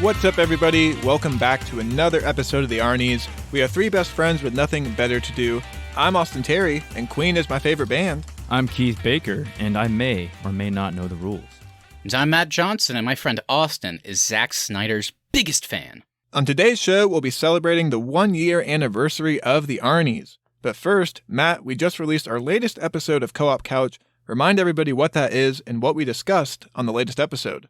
What's up, everybody? Welcome back to another episode of the Arnies. We are three best friends with nothing better to do. I'm Austin Terry, and Queen is my favorite band. I'm Keith Baker, and I may or may not know the rules. And I'm Matt Johnson, and my friend Austin is Zack Snyder's biggest fan. On today's show, we'll be celebrating the 1-year anniversary of the Arnies. But first, Matt, we just released our latest episode of Co-op Couch. Remind everybody what that is and what we discussed on the latest episode.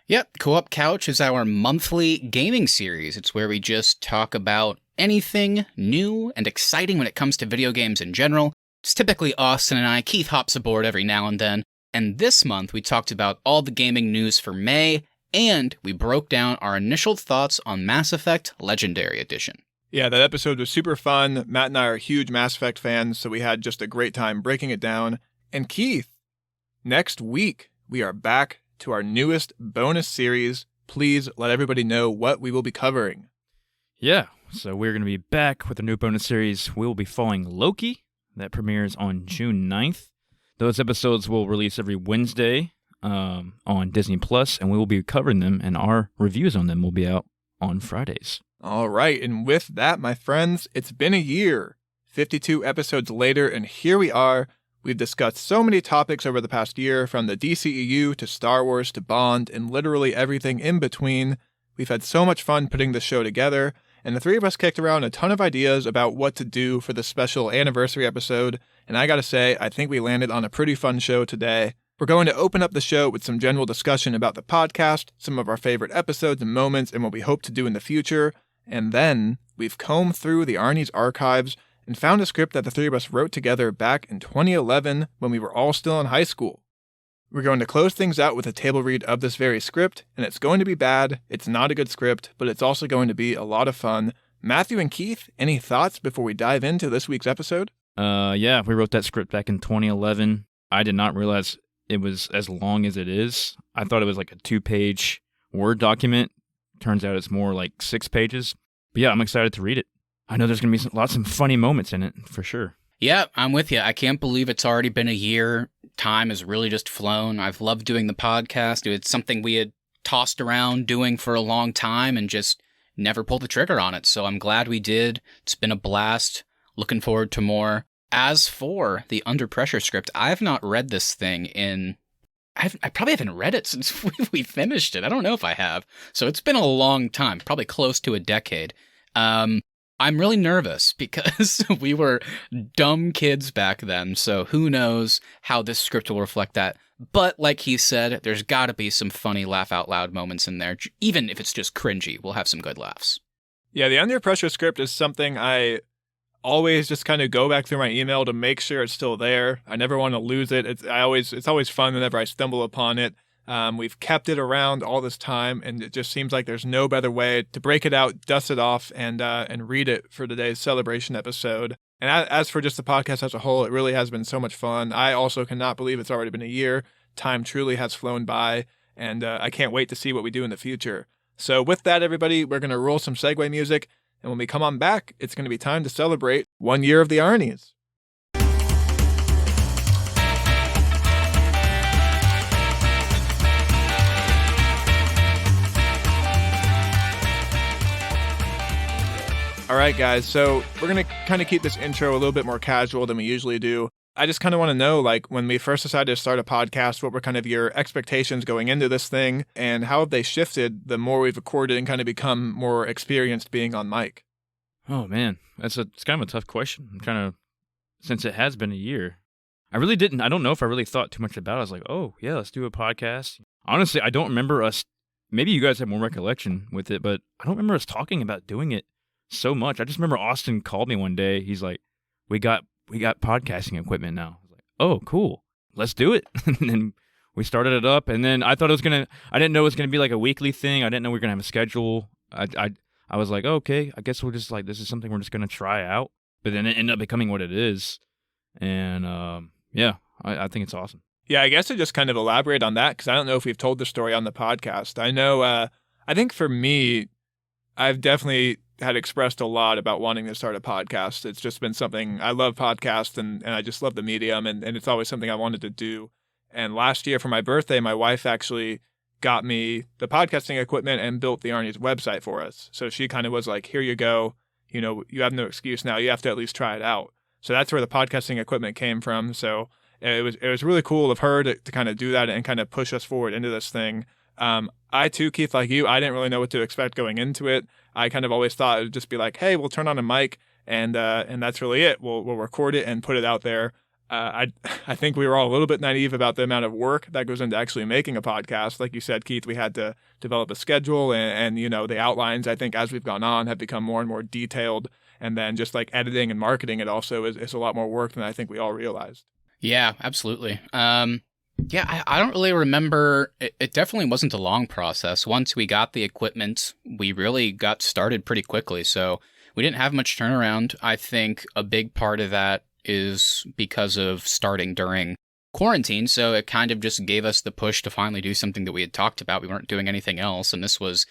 Yep, Co-op Couch is our monthly gaming series. It's where we just talk about anything new and exciting when it comes to video games in general. It's typically Austin and I. Keith hops aboard every now and then. And this month, we talked about all the gaming news for May, and we broke down our initial thoughts on Mass Effect Legendary Edition. Yeah, that episode was super fun. Matt and I are huge Mass Effect fans, so we had just a great time breaking it down. And Keith, next week, we are back to our newest bonus series. Please let everybody know what we will be covering. Yeah, so we're going to be back with a new bonus series. We will be following Loki. That premieres on June 9th. Those episodes will release every Wednesday on Disney+, and we will be covering them, and our reviews on them will be out on Fridays. All right, and with that, my friends, it's been a year. 52 episodes later, and here we are. We've discussed so many topics over the past year, from the DCEU to Star Wars to Bond and literally everything in between. We've had so much fun putting this show together, and the three of us kicked around a ton of ideas about what to do for this special anniversary episode, and I gotta say, I think we landed on a pretty fun show today. We're going to open up the show with some general discussion about the podcast, some of our favorite episodes and moments, and what we hope to do in the future, and then we've combed through the Arnies archives and found a script that the three of us wrote together back in 2011 when we were all still in high school. We're going to close things out with a table read of this very script, and it's going to be bad, it's not a good script, but it's also going to be a lot of fun. Matthew and Keith, any thoughts before we dive into this week's episode? Yeah, we wrote that script back in 2011. I did not realize it was as long as it is. I thought it was like a 2-page Word document. Turns out it's more like 6 pages. But yeah, I'm excited to read it. I know there's going to be lots of funny moments in it, for sure. Yeah, I'm with you. I can't believe it's already been a year. Time has really just flown. I've loved doing the podcast. It's something we had tossed around doing for a long time and just never pulled the trigger on it. So I'm glad we did. It's been a blast. Looking forward to more. As for the Under Pressure script, I have not read this thing in... I probably haven't read it since we finished it. I don't know if I have. So it's been a long time, probably close to a decade. I'm really nervous because we were dumb kids back then, so who knows how this script will reflect that. But like he said, there's got to be some funny laugh-out-loud moments in there. Even if it's just cringy, we'll have some good laughs. Yeah, the Under Pressure script is something I always just kind of go back through my email to make sure it's still there. I never want to lose it. It's always fun whenever I stumble upon it. We've kept it around all this time, and it just seems like there's no better way to break it out, dust it off, and read it for today's celebration episode. And as for just the podcast as a whole, it really has been so much fun. I also cannot believe it's already been a year. Time truly has flown by, and I can't wait to see what we do in the future. So with that, everybody, we're going to roll some segue music, and when we come on back, it's going to be time to celebrate 1 year of the Arnies. All right, guys, so we're going to kind of keep this intro a little bit more casual than we usually do. I just kind of want to know, like, when we first decided to start a podcast, what were kind of your expectations going into this thing, and how have they shifted the more we've recorded and kind of become more experienced being on mic? Oh, man, it's kind of a tough question. I'm trying to, since it has been a year, I don't know if I really thought too much about it. I was like, oh, yeah, let's do a podcast. Honestly, I don't remember us, maybe you guys have more recollection with it, but I don't remember us talking about doing it so much. I just remember Austin called me one day. He's like, we got podcasting equipment now. I was like, oh, cool. Let's do it. And then we started it up, and then I didn't know it was going to be like a weekly thing. I didn't know we were going to have a schedule. I was like, oh, okay, I guess we'll just like, this is something we're just going to try out. But then it ended up becoming what it is. And yeah, I think it's awesome. Yeah, I guess to just kind of elaborate on that, because I don't know if we've told the story on the podcast. I know, I think for me, I've definitely had expressed a lot about wanting to start a podcast. It's just been something, I love podcasts and I just love the medium, and it's always something I wanted to do. And last year for my birthday, my wife actually got me the podcasting equipment and built the Arnies website for us. So she kind of was like, here you go. You know, you have no excuse now. You have to at least try it out. So that's where the podcasting equipment came from. So it was really cool of her to kind of do that and kind of push us forward into this thing. I too, Keith, like you, I didn't really know what to expect going into it. I kind of always thought it would just be like, hey, we'll turn on a mic and that's really it. We'll record it and put it out there. I think we were all a little bit naive about the amount of work that goes into actually making a podcast. Like you said, Keith, we had to develop a schedule and you know, the outlines, I think, as we've gone on have become more and more detailed. And then just like editing and marketing it also is a lot more work than I think we all realized. Yeah, absolutely. Yeah, I don't really remember. It definitely wasn't a long process. Once we got the equipment, we really got started pretty quickly. So we didn't have much turnaround. I think a big part of that is because of starting during quarantine. So it kind of just gave us the push to finally do something that we had talked about. We weren't doing anything else. And this was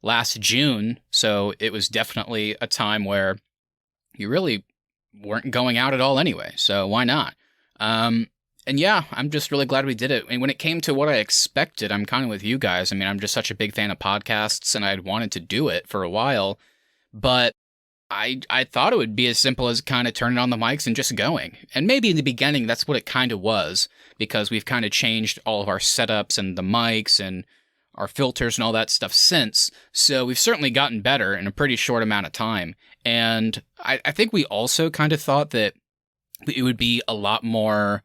last June. So it was definitely a time where you really weren't going out at all anyway. So why not? And yeah, I'm just really glad we did it. And when it came to what I expected, I'm kind of with you guys. I mean, I'm just such a big fan of podcasts and I'd wanted to do it for a while, but I thought it would be as simple as kind of turning on the mics and just going. And maybe in the beginning, that's what it kind of was, because we've kind of changed all of our setups and the mics and our filters and all that stuff since. So we've certainly gotten better in a pretty short amount of time. And I think we also kind of thought that it would be a lot more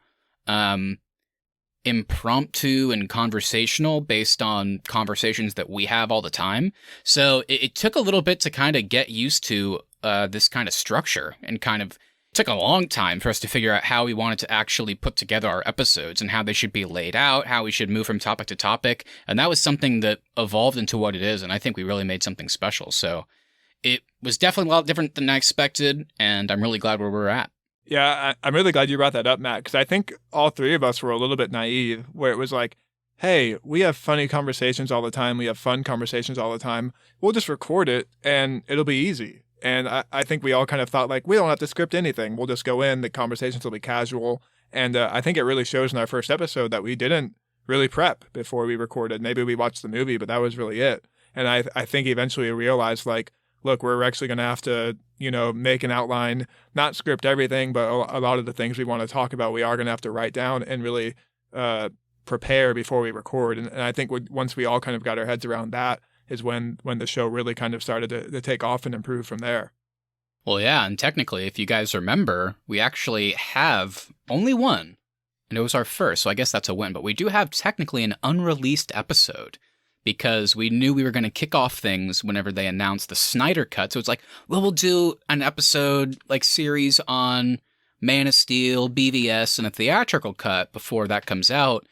impromptu and conversational based on conversations that we have all the time. So it took a little bit to kind of get used to this kind of structure, and kind of took a long time for us to figure out how we wanted to actually put together our episodes and how they should be laid out, how we should move from topic to topic. And that was something that evolved into what it is. And I think we really made something special. So it was definitely a lot different than I expected. And I'm really glad where we're at. Yeah, I'm really glad you brought that up, Matt, because I think all three of us were a little bit naive, where it was like, hey, we have funny conversations all the time. We have fun conversations all the time. We'll just record it and it'll be easy. And I think we all kind of thought like, we don't have to script anything. We'll just go in. The conversations will be casual. And I think it really shows in our first episode that we didn't really prep before we recorded. Maybe we watched the movie, but that was really it. And I think eventually we realized like, look, we're actually going to have to, you know, make an outline, not script everything, but a lot of the things we want to talk about, we are going to have to write down and really prepare before we record. And I think once we all kind of got our heads around that is when the show really kind of started to take off and improve from there. Well, yeah, and technically, if you guys remember, we actually have only one, and it was our first, so I guess that's a win. But we do have technically an unreleased episode, because we knew we were going to kick off things whenever they announced the Snyder Cut. So it's like, well, we'll do an episode, like series on Man of Steel, BVS, and a theatrical cut before that comes out.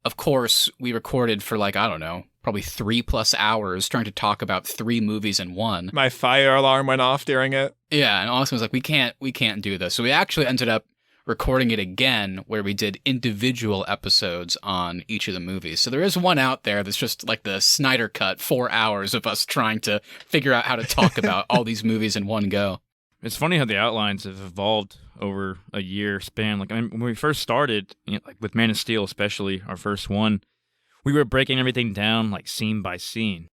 Of course, we recorded for like, I don't know, probably 3+ hours trying to talk about 3 movies in one. My fire alarm went off during it. Yeah, and Austin was like, we can't do this. So we actually ended up recording it again, where we did individual episodes on each of the movies. So there is one out there that's just like the Snyder Cut, 4 hours of us trying to figure out how to talk about all these movies in one go. It's funny how the outlines have evolved over a year span. Like, I mean, when we first started, you know, like with Man of Steel, especially our first one, we were breaking everything down like scene by scene.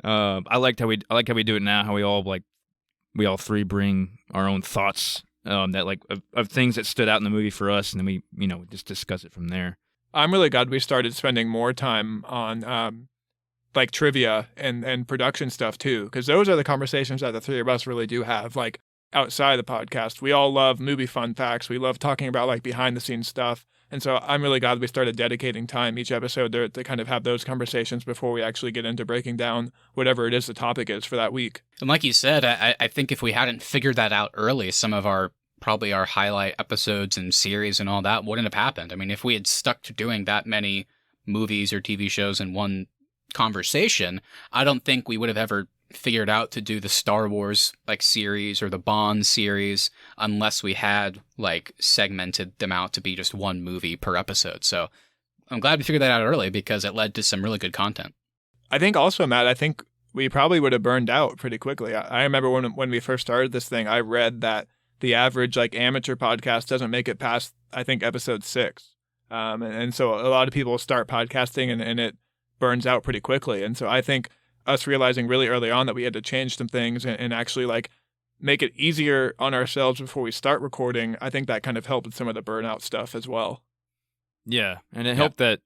I like how we do it now. How we all three bring our own thoughts that like of things that stood out in the movie for us, and then we, you know, just discuss it from there. I'm really glad we started spending more time on like trivia and production stuff too, because those are the conversations that the three of us really do have. Like outside the podcast, we all love movie fun facts. We love talking about like behind the scenes stuff. And so I'm really glad we started dedicating time each episode to kind of have those conversations before we actually get into breaking down whatever it is the topic is for that week. And like you said, I think if we hadn't figured that out early, some of our highlight episodes and series and all that wouldn't have happened. I mean, if we had stuck to doing that many movies or TV shows in one conversation, I don't think we would have ever figured out to do the Star Wars like series or the Bond series unless we had like segmented them out to be just one movie per episode. So I'm glad we figured that out early, because it led to some really good content. I think also, Matt, I think we probably would have burned out pretty quickly. I remember when we first started this thing, I read that the average like amateur podcast doesn't make it past, I think, episode 6. And so a lot of people start podcasting and it burns out pretty quickly. And so I think us realizing really early on that we had to change some things and actually like make it easier on ourselves before we start recording, I think that kind of helped with some of the burnout stuff as well. Yeah, and it helped that,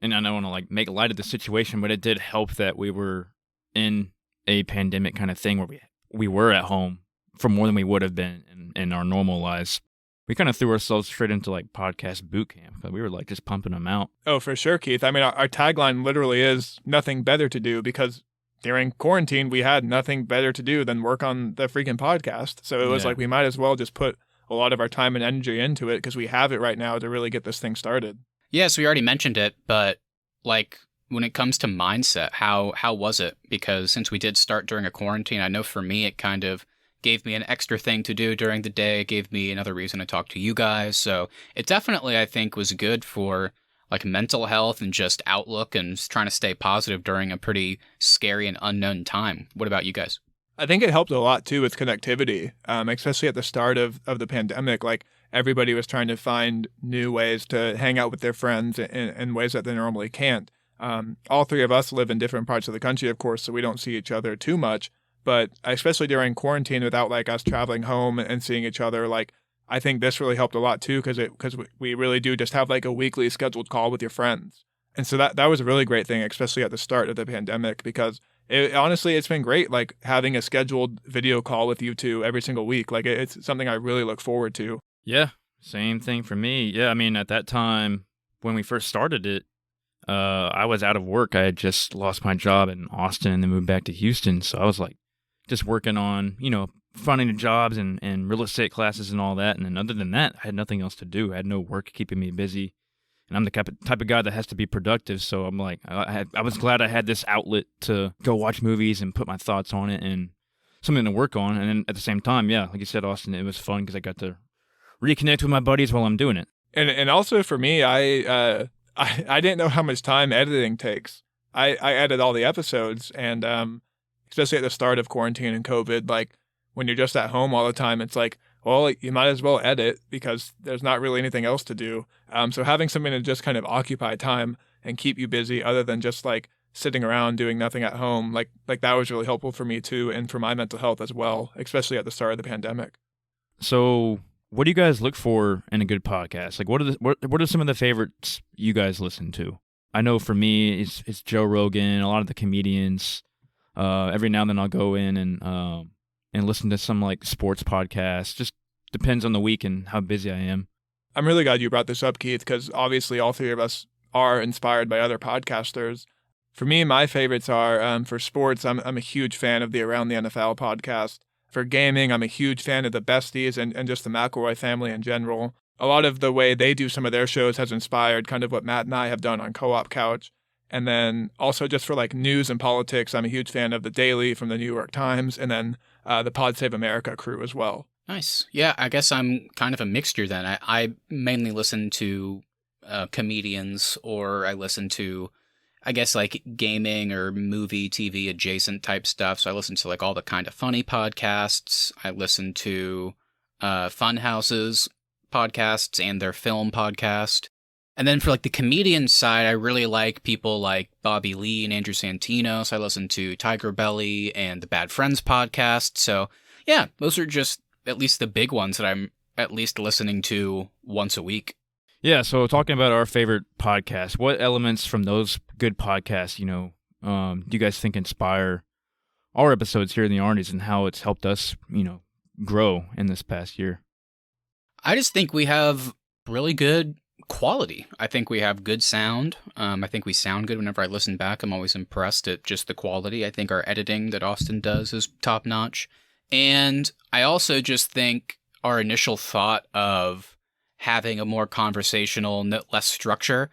and I don't want to like make light of the situation, but it did help that we were in a pandemic kind of thing where we were at home for more than we would have been in our normal lives. We kind of threw ourselves straight into like podcast boot camp. We were like just pumping them out. Oh, for sure, Keith. I mean, our tagline literally is nothing better to do, because during quarantine, we had nothing better to do than work on the freaking podcast. So it was like we might as well just put a lot of our time and energy into it because we have it right now to really get this thing started. Yeah, so we already mentioned it, but like when it comes to mindset, how was it? Because since we did start during a quarantine, I know for me it kind of gave me an extra thing to do during the day, gave me another reason to talk to you guys. So it definitely, I think, was good for like mental health and just outlook and trying to stay positive during a pretty scary and unknown time. What about you guys? I think it helped a lot too with connectivity, especially at the start of the pandemic. Like everybody was trying to find new ways to hang out with their friends in ways that they normally can't. All three of us live in different parts of the country, of course, so we don't see each other too much. But especially during quarantine, without like us traveling home and seeing each other, like I think this really helped a lot too, because we really do just have like a weekly scheduled call with your friends, and so that was a really great thing, especially at the start of the pandemic, because honestly it's been great, like having a scheduled video call with you two every single week. Like it's something I really look forward to. Yeah, same thing for me. Yeah, I mean at that time when we first started it, I was out of work. I had just lost my job in Austin and then moved back to Houston, so I was like just working on, finding jobs and real estate classes and all that. And then other than that, I had nothing else to do. I had no work keeping me busy. And I'm the type of guy that has to be productive. So I'm like, I was glad I had this outlet to go watch movies and put my thoughts on it and something to work on. And then at the same time, yeah, like you said, Austin, it was fun because I got to reconnect with my buddies while I'm doing it. And also for me, I didn't know how much time editing takes. I edit all the episodes, and especially at the start of quarantine and COVID, like when you're just at home all the time, it's like, well, you might as well edit because there's not really anything else to do. So having something to just kind of occupy time and keep you busy other than just like sitting around doing nothing at home, like that was really helpful for me too, and for my mental health as well, especially at the start of the pandemic. So what do you guys look for in a good podcast? Like what are some of the favorites you guys listen to? I know for me, it's Joe Rogan, a lot of the comedians. Every now and then I'll go in and listen to some like sports podcasts. Just depends on the week and how busy I am. I'm really glad you brought this up, Keith, because obviously all three of us are inspired by other podcasters. For me, my favorites are, for sports, I'm a huge fan of the Around the NFL podcast. For gaming, I'm a huge fan of the Besties and just the McElroy family in general. A lot of the way they do some of their shows has inspired kind of what Matt and I have done on Co-op Couch. And then also just for like news and politics, I'm a huge fan of The Daily from the New York Times, and then the Pod Save America crew as well. Nice. Yeah, I guess I'm kind of a mixture then. I mainly listen to comedians, or I listen to, I guess, like gaming or movie, TV adjacent type stuff. So I listen to like all the kind of funny podcasts. I listen to Funhouse's podcasts and their film podcast. And then for like the comedian side, I really like people like Bobby Lee and Andrew Santino. So I listen to Tiger Belly and the Bad Friends podcast. So yeah, those are just at least the big ones that I'm at least listening to once a week. Yeah, so talking about our favorite podcasts, what elements from those good podcasts, do you guys think inspire our episodes here in the Arnies and how it's helped us, grow in this past year? I just think we have really good quality. I think we have good sound. I think we sound good whenever I listen back. I'm always impressed at just the quality. I think our editing that Austin does is top notch. And I also just think our initial thought of having a more conversational, less structure,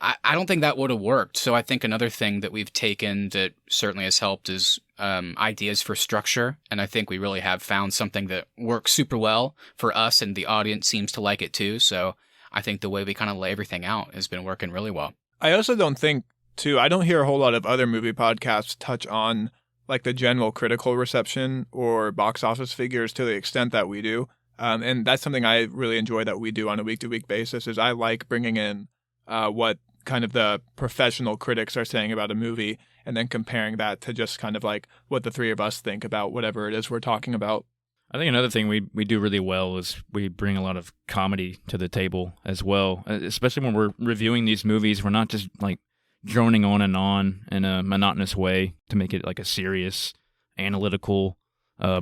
I don't think that would have worked. So I think another thing that we've taken that certainly has helped is ideas for structure. And I think we really have found something that works super well for us, and the audience seems to like it too. So I think the way we kind of lay everything out has been working really well. I also don't think, too, I don't hear a whole lot of other movie podcasts touch on like the general critical reception or box office figures to the extent that we do. And that's something I really enjoy that we do on a week-to-week basis, is I like bringing in what kind of the professional critics are saying about a movie, and then comparing that to just kind of like what the three of us think about whatever it is we're talking about. I think another thing we do really well is we bring a lot of comedy to the table as well, especially when we're reviewing these movies. We're not just like droning on in a monotonous way to make it like a serious, analytical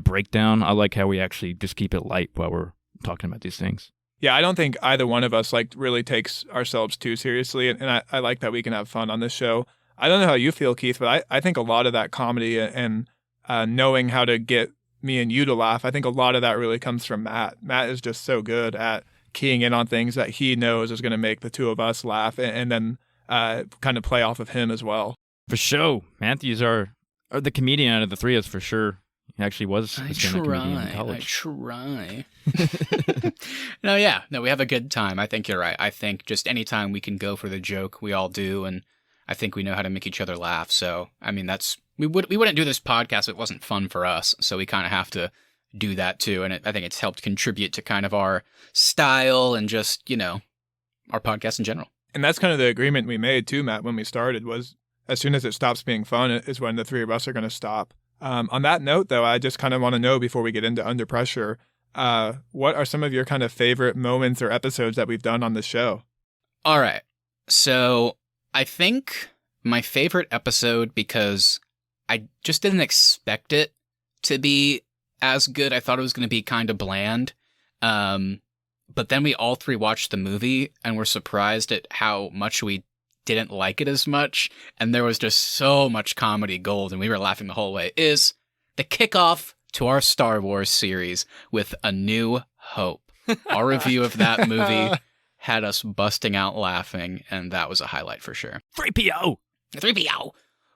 breakdown. I like how we actually just keep it light while we're talking about these things. Yeah, I don't think either one of us like really takes ourselves too seriously, and I like that we can have fun on this show. I don't know how you feel, Keith, but I think a lot of that comedy and knowing how to get me and you to laugh, I think a lot of that really comes from Matt. Matt is just so good at keying in on things that he knows is going to make the two of us laugh, and then kind of play off of him as well. For sure. Matthew's are the comedian out of the three of us, for sure. He actually was a stand-up comedian in college. I try. No, we have a good time. I think you're right. I think just anytime we can go for the joke, we all do, and I think we know how to make each other laugh. So, I mean, we wouldn't do this podcast if it wasn't fun for us, so we kind of have to do that too, and I think it's helped contribute to kind of our style and just, our podcast in general. And that's kind of the agreement we made too, Matt, when we started, was as soon as it stops being fun is when the three of us are going to stop. On that note, though, I just kind of want to know before we get into Under Pressure, what are some of your kind of favorite moments or episodes that we've done on the show? All right. So I think my favorite episode, because I just didn't expect it to be as good. I thought it was going to be kind of bland. But then we all three watched the movie and were surprised at how much we didn't like it as much, and there was just so much comedy gold, and we were laughing the whole way, is the kickoff to our Star Wars series with A New Hope. Our review of that movie had us busting out laughing, and that was a highlight for sure. 3PO! 3PO!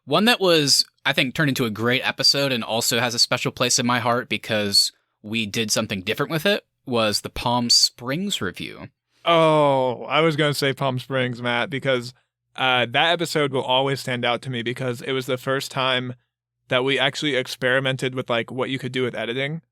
One that was, I think, turned into a great episode and also has a special place in my heart because we did something different with it, was the Palm Springs review. Oh, I was going to say Palm Springs, Matt, because that episode will always stand out to me because it was the first time that we actually experimented with like what you could do with editing.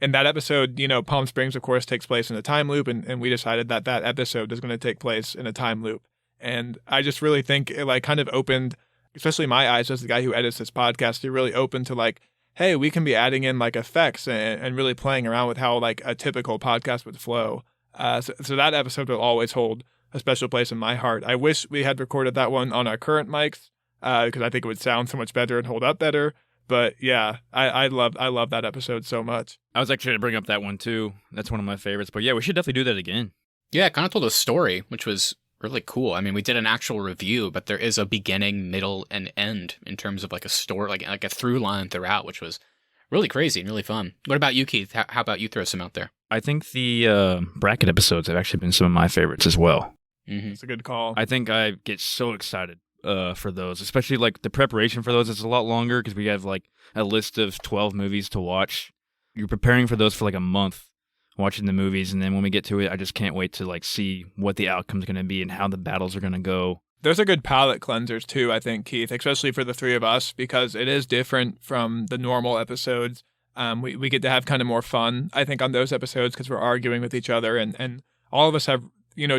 In that episode, Palm Springs, of course, takes place in a time loop, and we decided that episode is going to take place in a time loop. And I just really think it like kind of opened, especially my eyes as the guy who edits this podcast, it really opened to like, hey, we can be adding in like effects and really playing around with how like a typical podcast would flow. So that episode will always hold a special place in my heart. I wish we had recorded that one on our current mics because I think it would sound so much better and hold up better. But yeah, I love that episode so much. I was actually going to bring up that one too. That's one of my favorites. But yeah, we should definitely do that again. Yeah, it kind of told a story, which was really cool. I mean, we did an actual review, but there is a beginning, middle, and end in terms of like a story, like a through line throughout, which was really crazy and really fun. What about you, Keith? How about you throw some out there? I think the bracket episodes have actually been some of my favorites as well. Mm-hmm. It's a good call. I think I get so excited for those, especially like the preparation for those is a lot longer because we have like a list of 12 movies to watch. You're preparing for those for like a month, watching the movies, and then when we get to it, I just can't wait to like see what the outcome's going to be and how the battles are going to go. Those are good palate cleansers too, I think, Keith, especially for the three of us, because it is different from the normal episodes. We get to have kind of more fun, I think, on those episodes because we're arguing with each other, and all of us have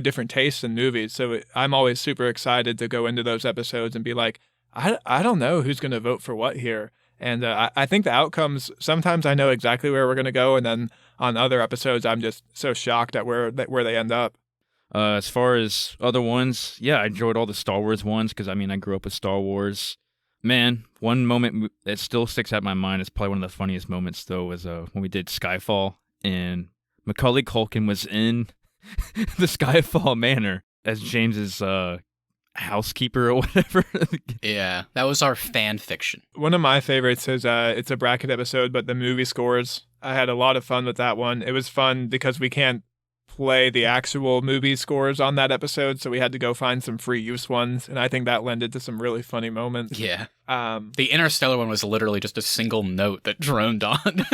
different tastes in movies. So I'm always super excited to go into those episodes and be like, I don't know who's going to vote for what here. And I think the outcomes, sometimes I know exactly where we're going to go. And then on other episodes, I'm just so shocked at where they end up. As far as other ones, yeah, I enjoyed all the Star Wars ones because, I mean, I grew up with Star Wars. Man, one moment that still sticks out in my mind is probably one of the funniest moments, though, was when we did Skyfall and Macaulay Culkin was in the Skyfall Manor as James's housekeeper or whatever. Yeah, that was our fan fiction. One of my favorites is it's a bracket episode, but the movie scores. I had a lot of fun with that one. It was fun because we can't play the actual movie scores on that episode, so we had to go find some free use ones, and I think that lended to some really funny moments. Yeah. The Interstellar one was literally just a single note that droned on.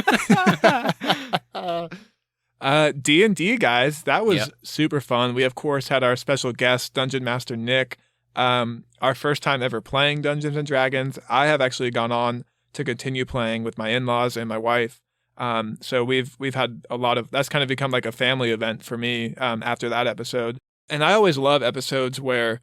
D&D, guys, that was super fun. We, of course, had our special guest, Dungeon Master Nick. Our first time ever playing Dungeons & Dragons. I have actually gone on to continue playing with my in-laws and my wife. So we've had a lot of, that's kind of become like a family event for me after that episode. And I always love episodes where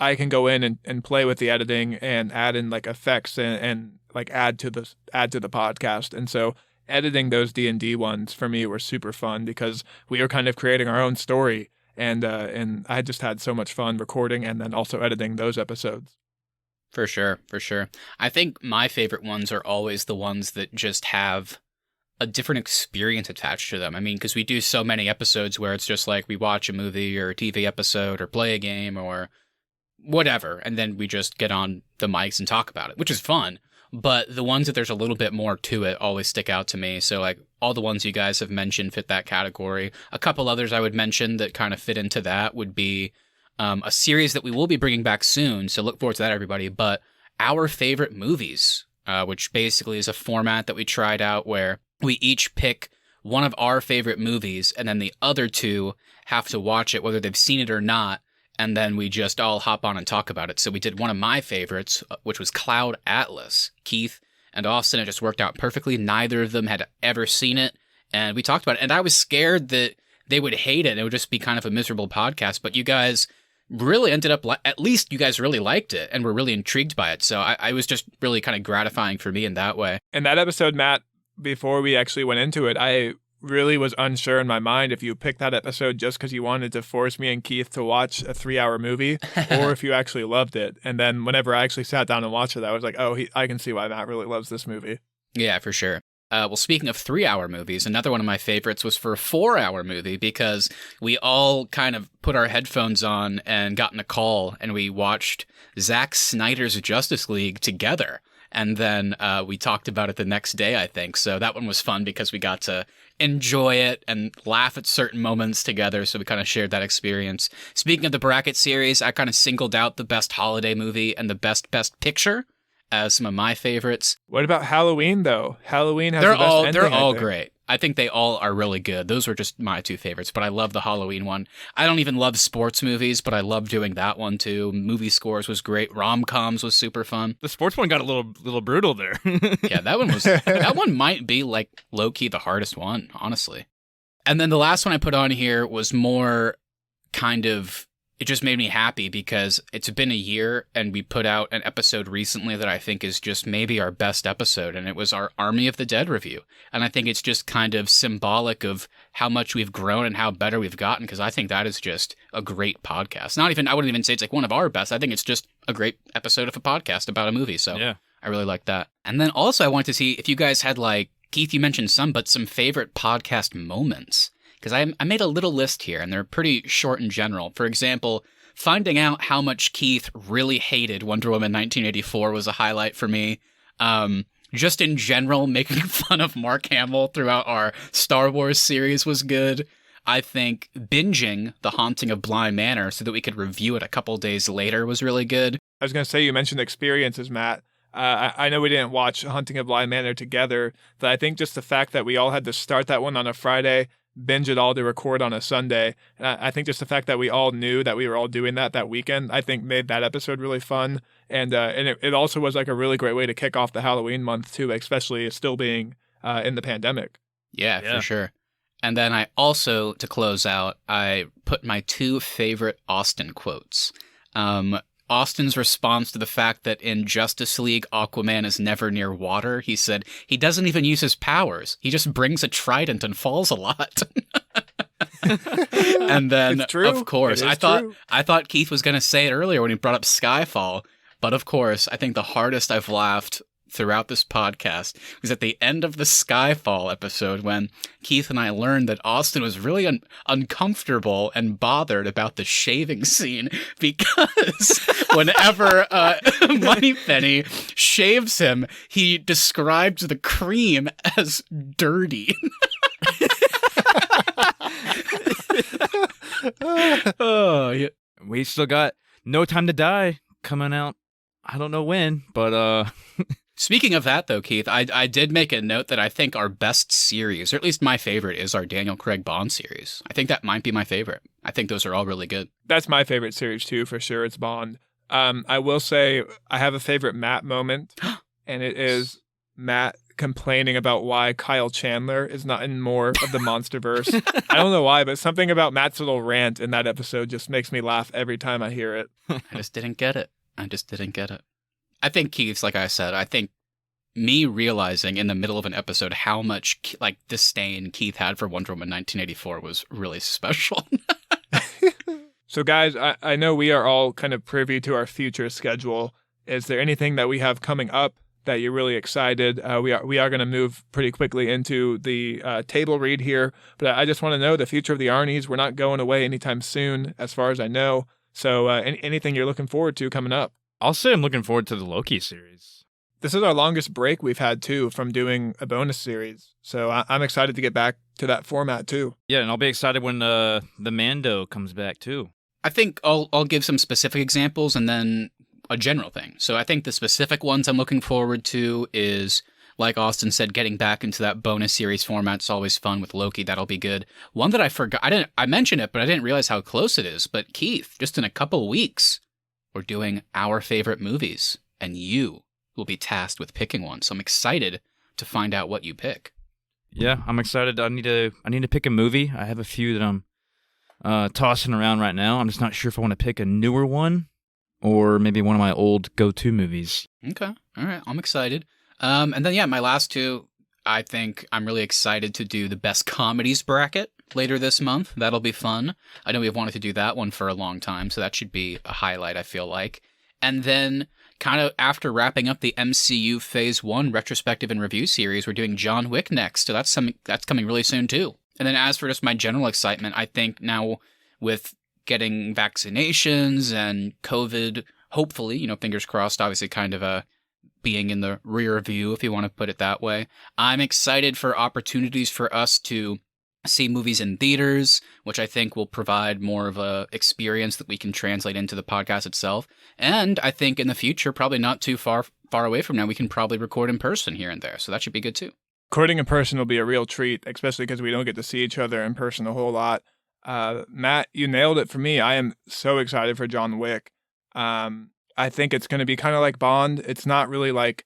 I can go in and play with the editing and add in like effects and like add to the podcast. And so editing those D&D ones for me were super fun because we were kind of creating our own story, and I just had so much fun recording and then also editing those episodes. For sure. I think my favorite ones are always the ones that just have a different experience attached to them. I mean, because we do so many episodes where it's just like we watch a movie or a TV episode or play a game or whatever, and then we just get on the mics and talk about it, which is fun. But the ones that there's a little bit more to it always stick out to me. So like all the ones you guys have mentioned fit that category. A couple others I would mention that kind of fit into that would be a series that we will be bringing back soon. So look forward to that, everybody. But our favorite movies, which basically is a format that we tried out where we each pick one of our favorite movies and then the other two have to watch it, whether they've seen it or not. And then we just all hop on and talk about it. So we did one of my favorites, which was Cloud Atlas. Keith and Austin, it just worked out perfectly. Neither of them had ever seen it. And we talked about it. And I was scared that they would hate it. It would just be kind of a miserable podcast. But you guys really ended up, at least you guys really liked it and were really intrigued by it. So I was just really kind of gratifying for me in that way. In that episode, Matt, before we actually went into it, I really was unsure in my mind if you picked that episode just because you wanted to force me and Keith to watch a 3-hour movie or if you actually loved it. And then whenever I actually sat down and watched it, I was like, oh, I can see why Matt really loves this movie. Yeah, for sure. Well, speaking of 3-hour movies, another one of my favorites was for a 4-hour movie because we all kind of put our headphones on and got in a call and we watched Zack Snyder's Justice League together. And then we talked about it the next day, I think. So that one was fun because we got to enjoy it and laugh at certain moments together. So we kind of shared that experience. Speaking of the bracket series, I kind of singled out the best holiday movie and the best picture as some of my favorites. What about Halloween, though? Halloween has the best ending, they're all great. I think they all are really good. Those were just my two favorites, but I love the Halloween one. I don't even love sports movies, but I love doing that one too. Movie Scores was great. Rom-coms was super fun. The sports one got a little brutal there. Yeah, that one might be like low-key the hardest one, honestly. And then the last one I put on here was more kind of, it just made me happy because it's been a year and we put out an episode recently that I think is just maybe our best episode, and it was our Army of the Dead review. And I think it's just kind of symbolic of how much we've grown and how better we've gotten, because I think that is just a great podcast. I wouldn't even say it's like one of our best. I think it's just a great episode of a podcast about a movie. So yeah, I really like that. And then also I wanted to see if you guys had, like, Keith, you mentioned some favorite podcast moments. Because I made a little list here, and they're pretty short and general. For example, finding out how much Keith really hated Wonder Woman 1984 was a highlight for me. Just in general, making fun of Mark Hamill throughout our Star Wars series was good. I think binging The Haunting of Bly Manor so that we could review it a couple days later was really good. I was going to say, you mentioned experiences, Matt. I know we didn't watch Haunting of Bly Manor together, but I think just the fact that we all had to start that one on a Friday, binge it all to record on a Sunday. And I think just the fact that we all knew that we were all doing that weekend, I think made that episode really fun. And it also was like a really great way to kick off the Halloween month too, especially still being in the pandemic. Yeah, for sure. And then I also, to close out, I put my two favorite Austin quotes. Austin's response to the fact that in Justice League, Aquaman is never near water. He said, he doesn't even use his powers. He just brings a trident and falls a lot. And then, of course, I thought Keith was going to say it earlier when he brought up Skyfall. But of course, I think the hardest I've laughed throughout this podcast was at the end of the Skyfall episode when Keith and I learned that Austin was really uncomfortable and bothered about the shaving scene because whenever Moneypenny shaves him, he describes the cream as dirty. Oh, yeah. We still got No Time to Die coming out. I don't know when, but Speaking of that, though, Keith, I did make a note that I think our best series, or at least my favorite, is our Daniel Craig Bond series. I think that might be my favorite. I think those are all really good. That's my favorite series, too, for sure. It's Bond. I will say I have a favorite Matt moment, and it is Matt complaining about why Kyle Chandler is not in more of the Monsterverse. I don't know why, but something about Matt's little rant in that episode just makes me laugh every time I hear it. I just didn't get it. I think Keith's, like I said, I think me realizing in the middle of an episode how much disdain Keith had for Wonder Woman 1984 was really special. So guys, I know we are all kind of privy to our future schedule. Is there anything that we have coming up that you're really excited? We are going to move pretty quickly into the table read here, but I just want to know the future of the Arnies. We're not going away anytime soon, as far as I know. So anything you're looking forward to coming up? I'll say I'm looking forward to the Loki series. This is our longest break we've had, too, from doing a bonus series. So I'm excited to get back to that format, too. Yeah, and I'll be excited when the Mando comes back, too. I think I'll give some specific examples and then a general thing. So I think the specific ones I'm looking forward to is, like Austin said, getting back into that bonus series format. It's always fun with Loki. That'll be good. One that I forgot, I mentioned it, but I didn't realize how close it is. But Keith, just in a couple weeks, we're doing our favorite movies, and you will be tasked with picking one. So I'm excited to find out what you pick. Yeah, I'm excited. I need to pick a movie. I have a few that I'm tossing around right now. I'm just not sure if I want to pick a newer one or maybe one of my old go-to movies. Okay. All right. I'm excited. And then, my last two, I think I'm really excited to do the best comedies bracket later this month. That'll be fun. I know we've wanted to do that one for a long time, so that should be a highlight, I feel like. And then kind of after wrapping up the MCU Phase 1 retrospective and review series, we're doing John Wick next. So that's coming really soon, too. And then as for just my general excitement, I think now with getting vaccinations and COVID, hopefully, fingers crossed, obviously kind of being in the rear view, if you want to put it that way. I'm excited for opportunities for us to see movies in theaters, which I think will provide more of a experience that we can translate into the podcast itself. And I think in the future, probably not too far away from now, we can probably record in person here and there. So that should be good too. Recording in person will be a real treat, especially because we don't get to see each other in person a whole lot. Matt, you nailed it for me. I am so excited for John Wick. I think it's going to be kind of like Bond. It's not really like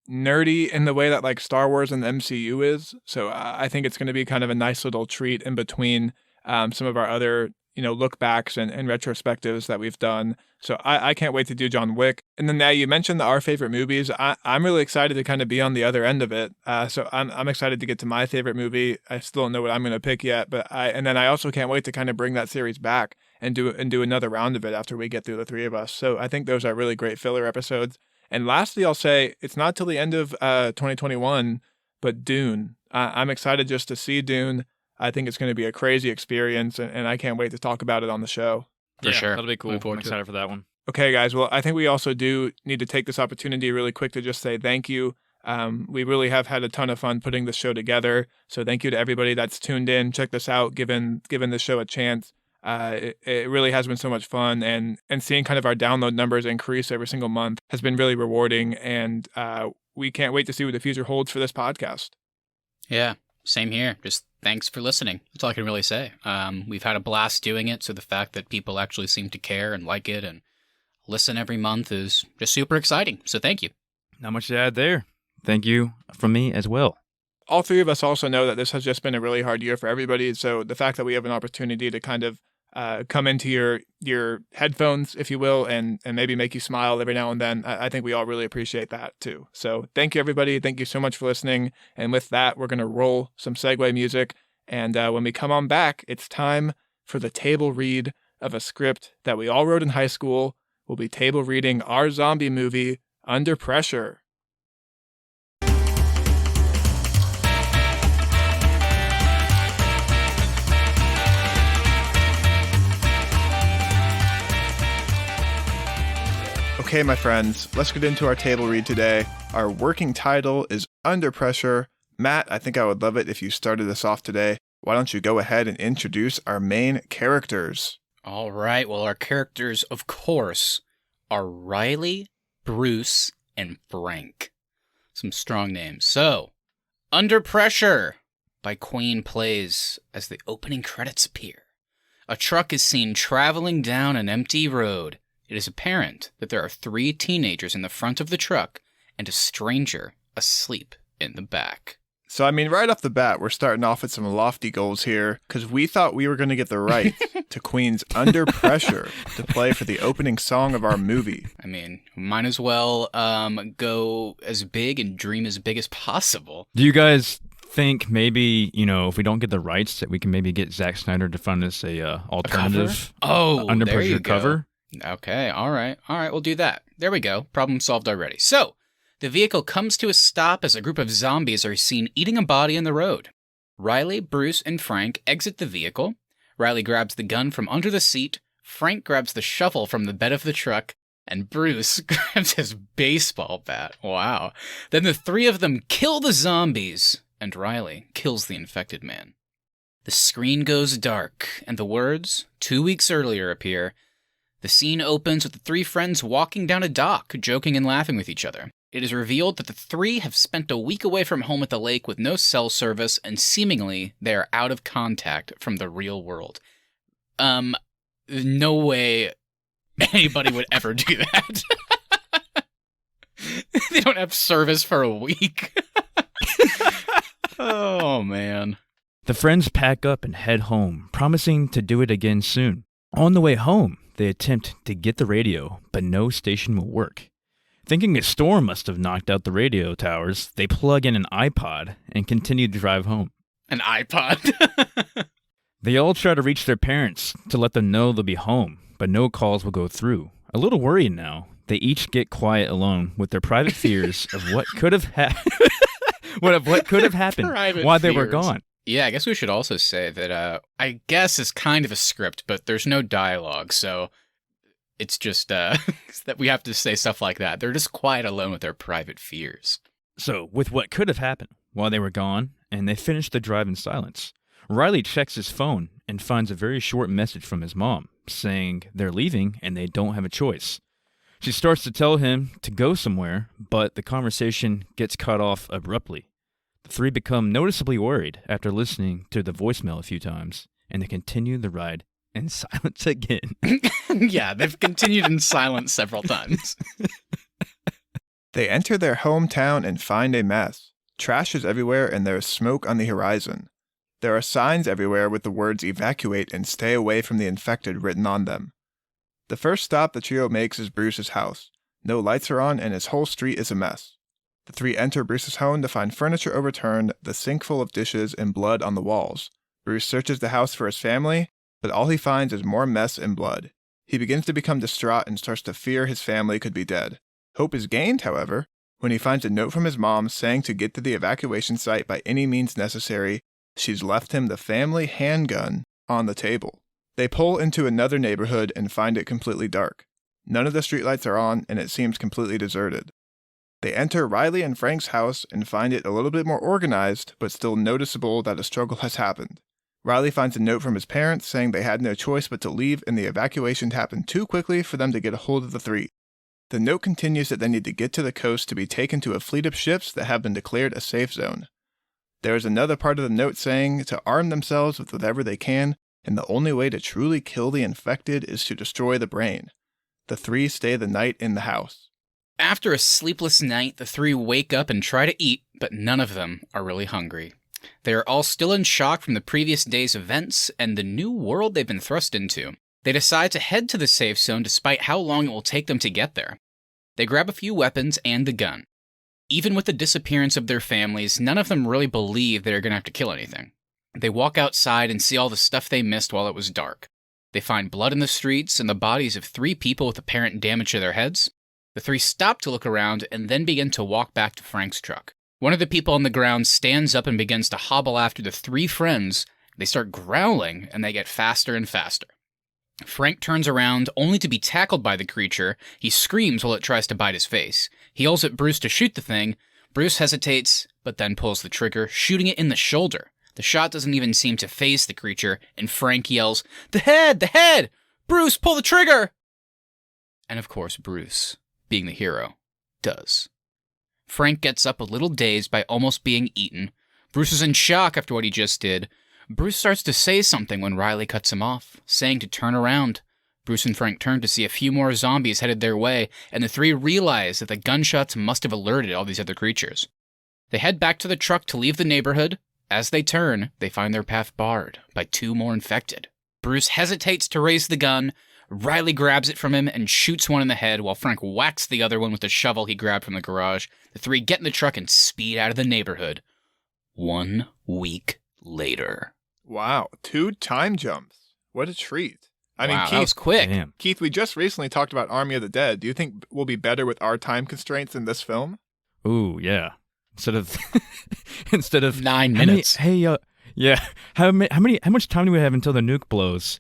nerdy in the way that like Star Wars and the MCU is. So I think it's going to be kind of a nice little treat in between some of our other, look backs and retrospectives that we've done. So I can't wait to do John Wick. And then now you mentioned our favorite movies. I'm really excited to kind of be on the other end of it. So I'm excited to get to my favorite movie. I still don't know what I'm going to pick yet, but I also can't wait to kind of bring that series back and do another round of it after we get through the three of us. So I think those are really great filler episodes. And lastly, I'll say it's not till the end of 2021, but Dune. I'm excited just to see Dune. I think it's going to be a crazy experience, and I can't wait to talk about it on the show. For sure. That'll be cool. I'm excited for that one. Okay, guys. Well, I think we also do need to take this opportunity really quick to just say thank you. We really have had a ton of fun putting this show together. So thank you to everybody that's tuned in. Check this out, given the show a chance. It really has been so much fun, and seeing kind of our download numbers increase every single month has been really rewarding, and we can't wait to see what the future holds for this podcast. Yeah, same here. Just thanks for listening. That's all I can really say. We've had a blast doing it, so the fact that people actually seem to care and like it and listen every month is just super exciting. So thank you. Not much to add there. Thank you from me as well. All three of us also know that this has just been a really hard year for everybody. So the fact that we have an opportunity to kind of come into your headphones, if you will, and maybe make you smile every now and then, I think we all really appreciate that too. So thank you, everybody. Thank you so much for listening. And with that, we're going to roll some segue music. And when we come on back, it's time for the table read of a script that we all wrote in high school. We'll be table reading our zombie movie, Under Pressure. Okay, my friends, let's get into our table read today. Our working title is Under Pressure. Matt, I think I would love it if you started us off today. Why don't you go ahead and introduce our main characters? All right. Well, our characters, of course, are Riley, Bruce, and Frank. Some strong names. So, Under Pressure by Queen plays as the opening credits appear. A truck is seen traveling down an empty road. It is apparent that there are 3 teenagers in the front of the truck and a stranger asleep in the back. So, I mean, right off the bat, we're starting off with some lofty goals here, because we thought we were going to get the rights to Queen's Under Pressure to play for the opening song of our movie. I mean, might as well go as big and dream as big as possible. Do you guys think maybe, if we don't get the rights, that we can maybe get Zack Snyder to fund us a alternative Under there you Pressure go. cover? Okay, all right, we'll do that. There we go. Problem solved already. So, the vehicle comes to a stop as a group of zombies are seen eating a body in the road. Riley, Bruce, and Frank exit the vehicle. Riley grabs the gun from under the seat, Frank grabs the shovel from the bed of the truck, and Bruce grabs his baseball bat. Wow. Then the three of them kill the zombies, and Riley kills the infected man. The screen goes dark, and the words, 2 weeks earlier, appear. The scene opens with the three friends walking down a dock, joking and laughing with each other. It is revealed that the three have spent a week away from home at the lake with no cell service, and seemingly they are out of contact from the real world. No way anybody would ever do that. They don't have service for a week. Oh, man. The friends pack up and head home, promising to do it again soon. On the way home, they attempt to get the radio, but no station will work. Thinking a storm must have knocked out the radio towers, they plug in an iPod and continue to drive home. An iPod? They all try to reach their parents to let them know they'll be home, but no calls will go through. A little worried now, they each get quiet alone with their private fears of what could have what could have happened while they were gone. Yeah, I guess we should also say that I guess it's kind of a script, but there's no dialogue, so it's just that we have to say stuff like that. They're just quiet alone with their private fears. So, with what could have happened while they were gone, and they finished the drive in silence, Riley checks his phone and finds a very short message from his mom, saying they're leaving and they don't have a choice. She starts to tell him to go somewhere, but the conversation gets cut off abruptly. The three become noticeably worried after listening to the voicemail a few times, and they continue the ride in silence again. Yeah, they've continued in silence several times. They enter their hometown and find a mess. Trash is everywhere and there is smoke on the horizon. There are signs everywhere with the words evacuate and stay away from the infected written on them. The first stop the trio makes is Bruce's house. No lights are on and his whole street is a mess. The three enter Bruce's home to find furniture overturned, the sink full of dishes, and blood on the walls. Bruce searches the house for his family, but all he finds is more mess and blood. He begins to become distraught and starts to fear his family could be dead. Hope is gained, however, when he finds a note from his mom saying to get to the evacuation site by any means necessary. She's left him the family handgun on the table. They pull into another neighborhood and find it completely dark. None of the streetlights are on and it seems completely deserted. They enter Riley and Frank's house and find it a little bit more organized, but still noticeable that a struggle has happened. Riley finds a note from his parents saying they had no choice but to leave and the evacuation happened too quickly for them to get a hold of the three. The note continues that they need to get to the coast to be taken to a fleet of ships that have been declared a safe zone. There is another part of the note saying to arm themselves with whatever they can, and the only way to truly kill the infected is to destroy the brain. The three stay the night in the house. After a sleepless night, the three wake up and try to eat, but none of them are really hungry. They are all still in shock from the previous day's events and the new world they've been thrust into. They decide to head to the safe zone despite how long it will take them to get there. They grab a few weapons and the gun. Even with the disappearance of their families, none of them really believe they're going to have to kill anything. They walk outside and see all the stuff they missed while it was dark. They find blood in the streets and the bodies of 3 people with apparent damage to their heads. The 3 stop to look around and then begin to walk back to Frank's truck. One of the people on the ground stands up and begins to hobble after the 3 friends. They start growling and they get faster and faster. Frank turns around only to be tackled by the creature. He screams while it tries to bite his face. He yells at Bruce to shoot the thing. Bruce hesitates, but then pulls the trigger, shooting it in the shoulder. The shot doesn't even seem to faze the creature, and Frank yells, "The head! The head! Bruce, pull the trigger!" And of course, Bruce, being the hero, does. Frank gets up a little dazed by almost being eaten. Bruce is in shock after what he just did. Bruce starts to say something when Riley cuts him off, saying to turn around. Bruce and Frank turn to see a few more zombies headed their way, and the 3 realize that the gunshots must have alerted all these other creatures. They head back to the truck to leave the neighborhood. As they turn, they find their path barred by 2 more infected. Bruce hesitates to raise the gun. Riley grabs it from him and shoots one in the head while Frank whacks the other one with the shovel he grabbed from the garage. The 3 get in the truck and speed out of the neighborhood. 1 week later. Wow, 2 time jumps. What a treat. I mean, Wow, Keith, that was quick. Damn. Keith, we just recently talked about Army of the Dead. Do you think we'll be better with our time constraints in this film? Ooh, yeah. Instead of 9 minutes. Yeah. How much time do we have until the nuke blows?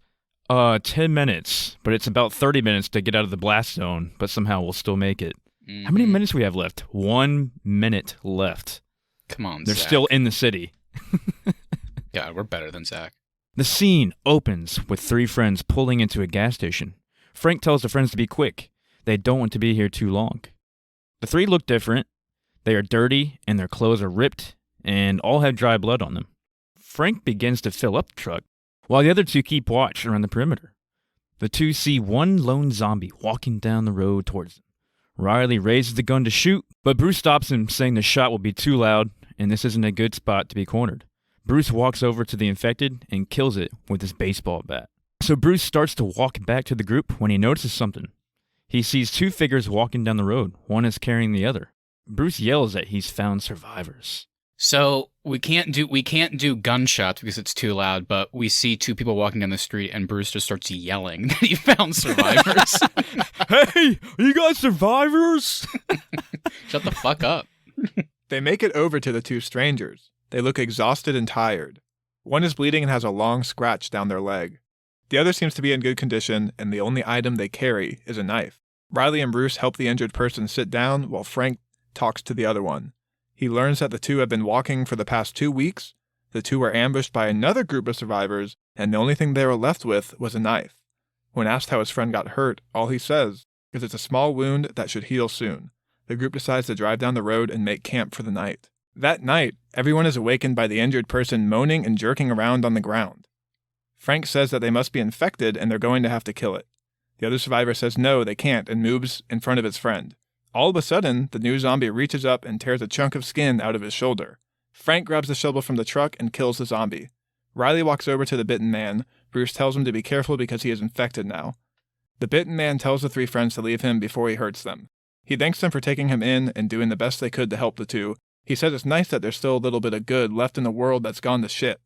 10 minutes, but it's about 30 minutes to get out of the blast zone, but somehow we'll still make it. How many minutes do we have left? 1 minute left. Come on, They're Zach. still in the city. Yeah, we're better than Zach. The scene opens with 3 friends pulling into a gas station. Frank tells the friends to be quick. They don't want to be here too long. The 3 look different. They are dirty, and their clothes are ripped, and all have dry blood on them. Frank begins to fill up the truck, while the other 2 keep watch around the perimeter. The 2 see one lone zombie walking down the road towards them. Riley raises the gun to shoot, but Bruce stops him, saying the shot will be too loud, and this isn't a good spot to be cornered. Bruce walks over to the infected and kills it with his baseball bat. So Bruce starts to walk back to the group when he notices something. He sees 2 figures walking down the road. One is carrying the other. Bruce yells that he's found survivors. So we can't do gunshots because it's too loud, but we see 2 people walking down the street and Bruce just starts yelling that he found survivors. Hey, are you guys survivors? Shut the fuck up. They make it over to the 2 strangers. They look exhausted and tired. One is bleeding and has a long scratch down their leg. The other seems to be in good condition, and the only item they carry is a knife. Riley and Bruce help the injured person sit down while Frank talks to the other one. He learns that the 2 have been walking for the past 2 weeks. The 2 were ambushed by another group of survivors, and the only thing they were left with was a knife. When asked how his friend got hurt, all he says is it's a small wound that should heal soon. The group decides to drive down the road and make camp for the night. That night, everyone is awakened by the injured person moaning and jerking around on the ground. Frank says that they must be infected and they're going to have to kill it. The other survivor says no, they can't, and moves in front of his friend. All of a sudden, the new zombie reaches up and tears a chunk of skin out of his shoulder. Frank grabs the shovel from the truck and kills the zombie. Riley walks over to the bitten man. Bruce tells him to be careful because he is infected now. The bitten man tells the 3 friends to leave him before he hurts them. He thanks them for taking him in and doing the best they could to help the 2. He says it's nice that there's still a little bit of good left in a world that's gone to shit.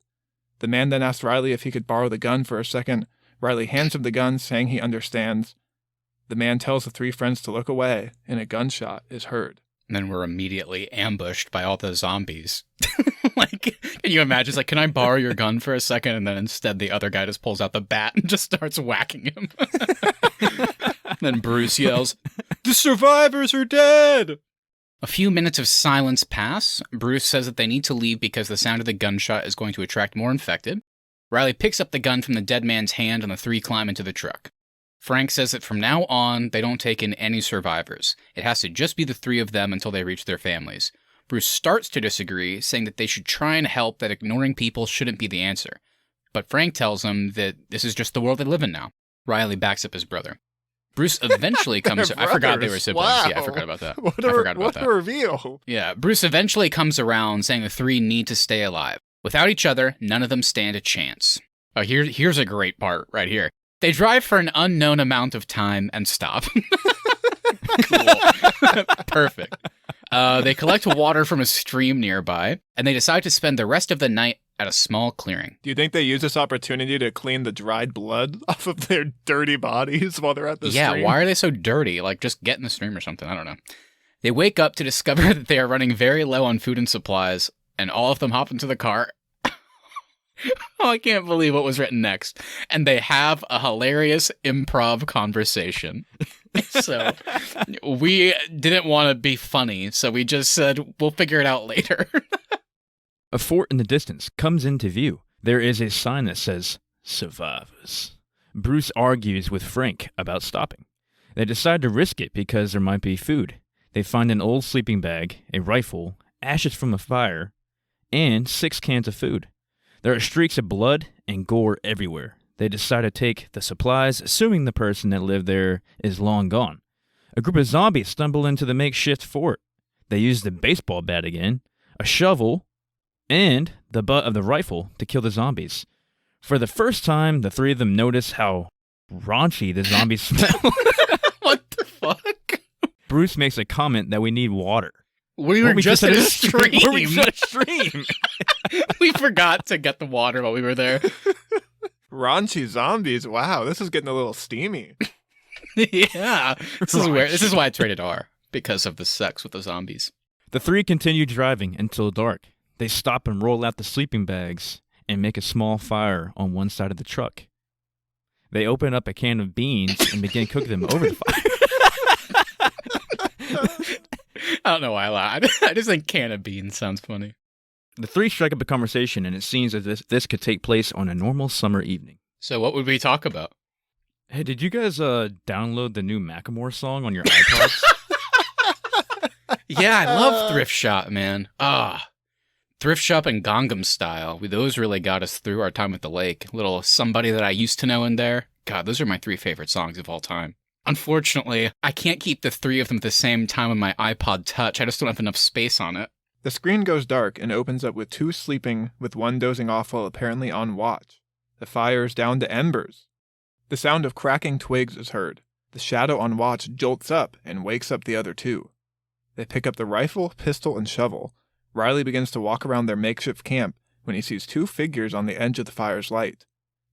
The man then asks Riley if he could borrow the gun for a second. Riley hands him the gun, saying he understands. The man tells the 3 friends to look away, and a gunshot is heard. And then we're immediately ambushed by all the zombies. Like, can you imagine? It's like, can I borrow your gun for a second? And then instead the other guy just pulls out the bat and just starts whacking him. Then Bruce yells, "The survivors are dead!" A few minutes of silence pass. Bruce says that they need to leave because the sound of the gunshot is going to attract more infected. Riley picks up the gun from the dead man's hand and the 3 climb into the truck. Frank says that from now on, they don't take in any survivors. It has to just be the 3 of them until they reach their families. Bruce starts to disagree, saying that they should try and help, that ignoring people shouldn't be the answer. But Frank tells him that this is just the world they live in now. Riley backs up his brother. Bruce eventually comes... I forgot they were siblings. Wow. Yeah, I forgot about that. What a reveal. Yeah, Bruce eventually comes around, saying the 3 need to stay alive. Without each other, none of them stand a chance. Oh, here's a great part right here. They drive for an unknown amount of time and stop. Cool. Perfect. They collect water from a stream nearby, and they decide to spend the rest of the night at a small clearing. Do you think they use this opportunity to clean the dried blood off of their dirty bodies while they're at the stream? Yeah, why are they so dirty? Like, just get in the stream or something. I don't know. They wake up to discover that they are running very low on food and supplies, and all of them hop into the car. Oh, I can't believe what was written next. And they have a hilarious improv conversation. So we didn't want to be funny, so we just said, we'll figure it out later. A fort in the distance comes into view. There is a sign that says, "Survivors." Bruce argues with Frank about stopping. They decide to risk it because there might be food. They find an old sleeping bag, a rifle, ashes from a fire, and 6 cans of food. There are streaks of blood and gore everywhere. They decide to take the supplies, assuming the person that lived there is long gone. A group of zombies stumble into the makeshift fort. They use the baseball bat again. a shovel, and the butt of the rifle to kill the zombies. For the first time, the three of them notice how raunchy the zombies smell. What the fuck? Bruce makes a comment that we need water. We were just at a stream. We were just at a stream. We forgot to get the water while we were there. Raunchy zombies. Wow, this is getting a little steamy. Yeah. This is why it's rated R, because of the sex with the zombies. The three continue driving until dark. They stop and roll out the sleeping bags and make a small fire on one side of the truck. They open up a can of beans and begin cooking them over the fire. I don't know why I lied. I just think can of beans sounds funny. The three strike up a conversation, and it seems as if this could take place on a normal summer evening. So what would we talk about? Hey, did you guys download the new Macklemore song on your iPods? Yeah, I love Thrift Shop, man. Thrift Shop and Gangnam Style. Those really got us through our time at the lake. Little Somebody That I Used to Know in there. God, those are my three favorite songs of all time. Unfortunately, I can't keep the three of them at the same time on my iPod Touch. I just don't have enough space on it. The screen goes dark and opens up with two sleeping, with one dozing off while apparently on watch. The fire's down to embers. The sound of cracking twigs is heard. The shadow on watch jolts up and wakes up the other two. They pick up the rifle, pistol, and shovel. Riley begins to walk around their makeshift camp when he sees two figures on the edge of the fire's light.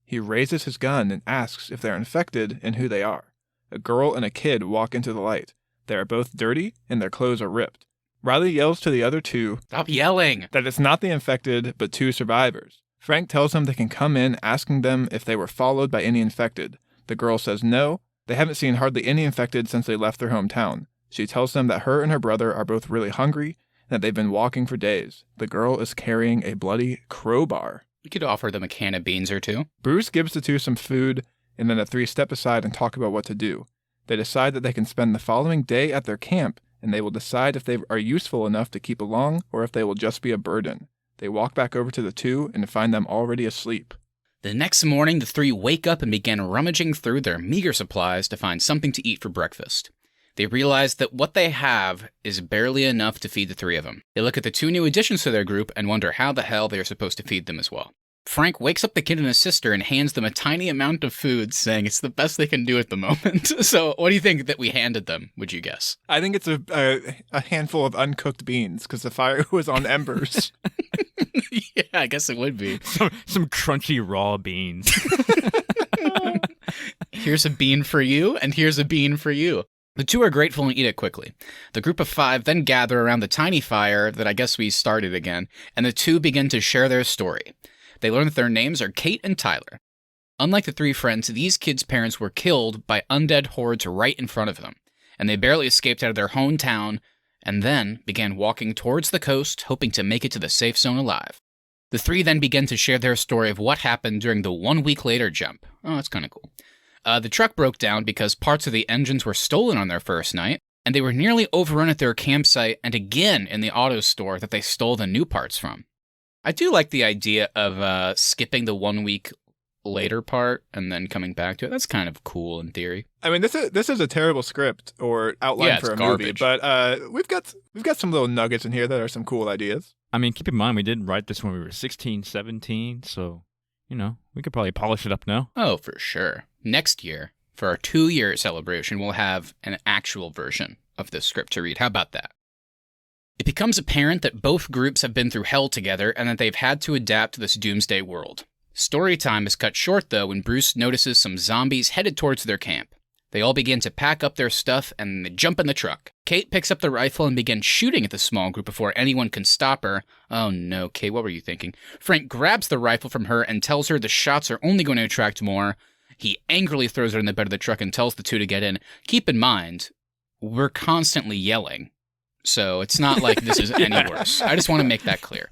He raises his gun and asks if they're infected and who they are. A girl and a kid walk into the light. They are both dirty and their clothes are ripped. Riley yells to the other two Stop yelling! that it's not the infected, but two survivors. Frank tells them they can come in, asking them if they were followed by any infected. The girl says no. They haven't seen hardly any infected since they left their hometown. She tells them that her and her brother are both really hungry and that they've been walking for days. The girl is carrying a bloody crowbar. We could offer them a can of beans or two. Bruce gives the two some food, and then the three step aside and talk about what to do. They decide that they can spend the following day at their camp, and they will decide if they are useful enough to keep along or if they will just be a burden. They walk back over to the two and find them already asleep. The next morning, the three wake up and begin rummaging through their meager supplies to find something to eat for breakfast. They realize that what they have is barely enough to feed the three of them. They look at the two new additions to their group and wonder how the hell they are supposed to feed them as well. Frank wakes up the kid and his sister and hands them a tiny amount of food, saying it's the best they can do at the moment. So what do you think that we handed them, would you guess? I think it's a handful of uncooked beans, because the fire was on embers. Yeah, I guess it would be. Some crunchy raw beans. Here's a bean for you, and here's a bean for you. The two are grateful and eat it quickly. The group of five then gather around the tiny fire that I guess we started again, and the two begin to share their story. They learn that their names are Kate and Tyler. Unlike the three friends, these kids' parents were killed by undead hordes right in front of them, and they barely escaped out of their hometown and then began walking towards the coast, hoping to make it to the safe zone alive. The three then began to share their story of what happened during the 1 week later jump. Oh, that's kind of cool. The truck broke down because parts of the engines were stolen on their first night, and they were nearly overrun at their campsite and again in the auto store that they stole the new parts from. I do like the idea of skipping the 1 week later part and then coming back to it. That's kind of cool in theory. I mean, this is a terrible script or outline for a movie, but we've got some little nuggets in here that are some cool ideas. I mean, keep in mind, we did write this when we were 16, 17, so, we could probably polish it up now. Oh, for sure. Next year, for our 2-year celebration, we'll have an actual version of this script to read. How about that? It becomes apparent that both groups have been through hell together and that they've had to adapt to this doomsday world. Story time is cut short, though, when Bruce notices some zombies headed towards their camp. They all begin to pack up their stuff and they jump in the truck. Kate picks up the rifle and begins shooting at the small group before anyone can stop her. Oh no, Kate, what were you thinking? Frank grabs the rifle from her and tells her the shots are only going to attract more. He angrily throws her in the bed of the truck and tells the two to get in. Keep in mind, we're constantly yelling. So it's not like this is any worse. I just want to make that clear.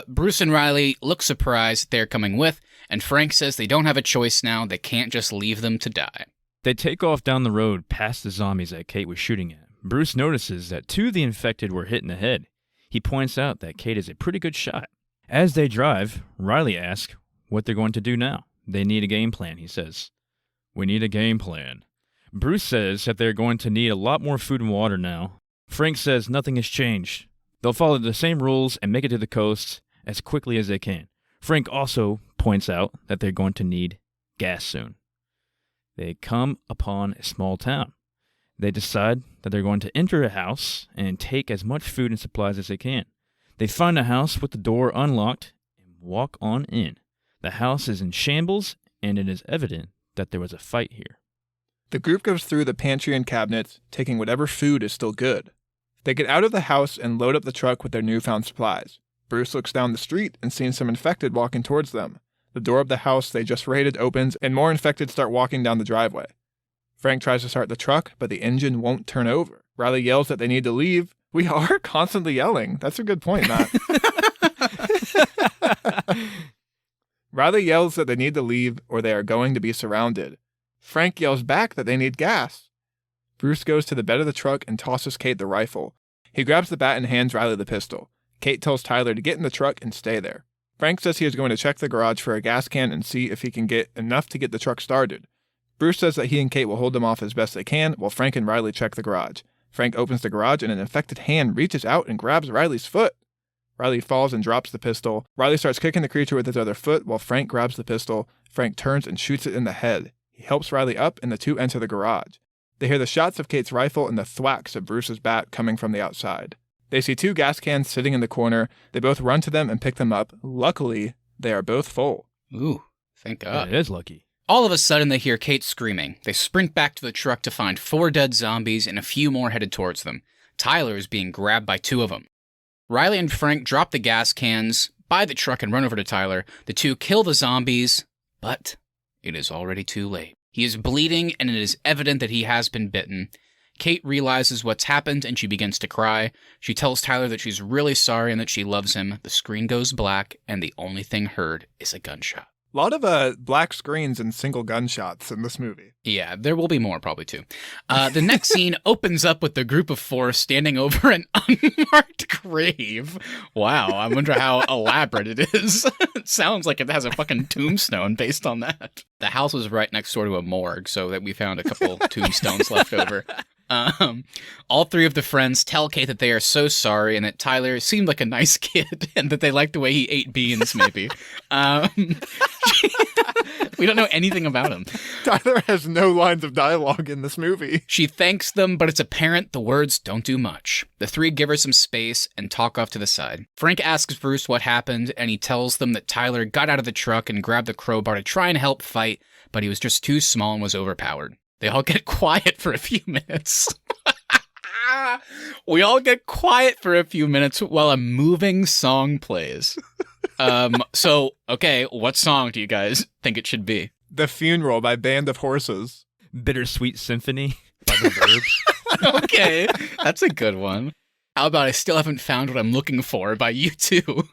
Bruce and Riley look surprised they're coming with, and Frank says they don't have a choice now. They can't just leave them to die. They take off down the road past the zombies that Kate was shooting at. Bruce notices that 2 of the infected were hit in the head. He points out that Kate is a pretty good shot. As they drive, Riley asks what they're going to do now. They need a game plan, he says. We need a game plan. Bruce says that they're going to need a lot more food and water now. Frank says nothing has changed. They'll follow the same rules and make it to the coast as quickly as they can. Frank also points out that they're going to need gas soon. They come upon a small town. They decide that they're going to enter a house and take as much food and supplies as they can. They find a house with the door unlocked and walk on in. The house is in shambles, and it is evident that there was a fight here. The group goes through the pantry and cabinets, taking whatever food is still good. They get out of the house and load up the truck with their newfound supplies. Bruce looks down the street and sees some infected walking towards them. The door of the house they just raided opens, and more infected start walking down the driveway. Frank tries to start the truck, but the engine won't turn over. Riley yells that they need to leave. We are constantly yelling. That's a good point, Matt. Riley yells that they need to leave or they are going to be surrounded. Frank yells back that they need gas. Bruce goes to the bed of the truck and tosses Kate the rifle. He grabs the bat and hands Riley the pistol. Kate tells Tyler to get in the truck and stay there. Frank says he is going to check the garage for a gas can and see if he can get enough to get the truck started. Bruce says that he and Kate will hold them off as best they can while Frank and Riley check the garage. Frank opens the garage and an infected hand reaches out and grabs Riley's foot. Riley falls and drops the pistol. Riley starts kicking the creature with his other foot while Frank grabs the pistol. Frank turns and shoots it in the head. He helps Riley up and the two enter the garage. They hear the shots of Kate's rifle and the thwacks of Bruce's bat coming from the outside. They see two gas cans sitting in the corner. They both run to them and pick them up. Luckily, they are both full. Ooh, thank God. It is lucky. All of a sudden, they hear Kate screaming. They sprint back to the truck to find 4 dead zombies and a few more headed towards them. Tyler is being grabbed by 2 of them. Riley and Frank drop the gas cans by the truck and run over to Tyler. The 2 kill the zombies, but it is already too late. He is bleeding, and it is evident that he has been bitten. Kate realizes what's happened, and she begins to cry. She tells Tyler that she's really sorry and that she loves him. The screen goes black, and the only thing heard is a gunshot. A lot of black screens and single gunshots in this movie. Yeah, there will be more probably too. The next scene opens up with the group of 4 standing over an unmarked grave. Wow, I wonder how elaborate it is. It sounds like it has a fucking tombstone based on that. The house was right next door to a morgue, so that we found a couple tombstones left over. All 3 of the friends tell Kate that they are so sorry and that Tyler seemed like a nice kid and that they liked the way he ate beans, maybe. We don't know anything about him. Tyler has no lines of dialogue in this movie. She thanks them, but it's apparent the words don't do much. The 3 give her some space and talk off to the side. Frank asks Bruce what happened, and he tells them that Tyler got out of the truck and grabbed the crowbar to try and help fight, but he was just too small and was overpowered. They all get quiet for a few minutes. We all get quiet for a few minutes while a moving song plays. Okay, what song do you guys think it should be? The Funeral by Band of Horses. Bittersweet Symphony by The Verb. Okay, that's a good one. How about I Still Haven't Found What I'm Looking For by U2?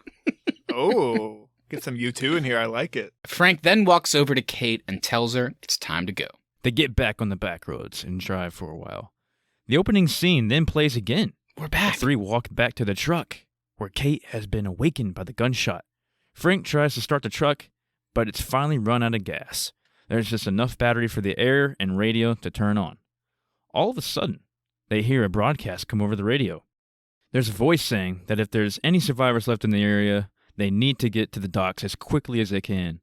Oh, get some U2 in here. I like it. Frank then walks over to Kate and tells her it's time to go. They get back on the back roads and drive for a while. The opening scene then plays again. We're back. The 3 walk back to the truck, where Kate has been awakened by the gunshot. Frank tries to start the truck, but it's finally run out of gas. There's just enough battery for the air and radio to turn on. All of a sudden, they hear a broadcast come over the radio. There's a voice saying that if there's any survivors left in the area, they need to get to the docks as quickly as they can.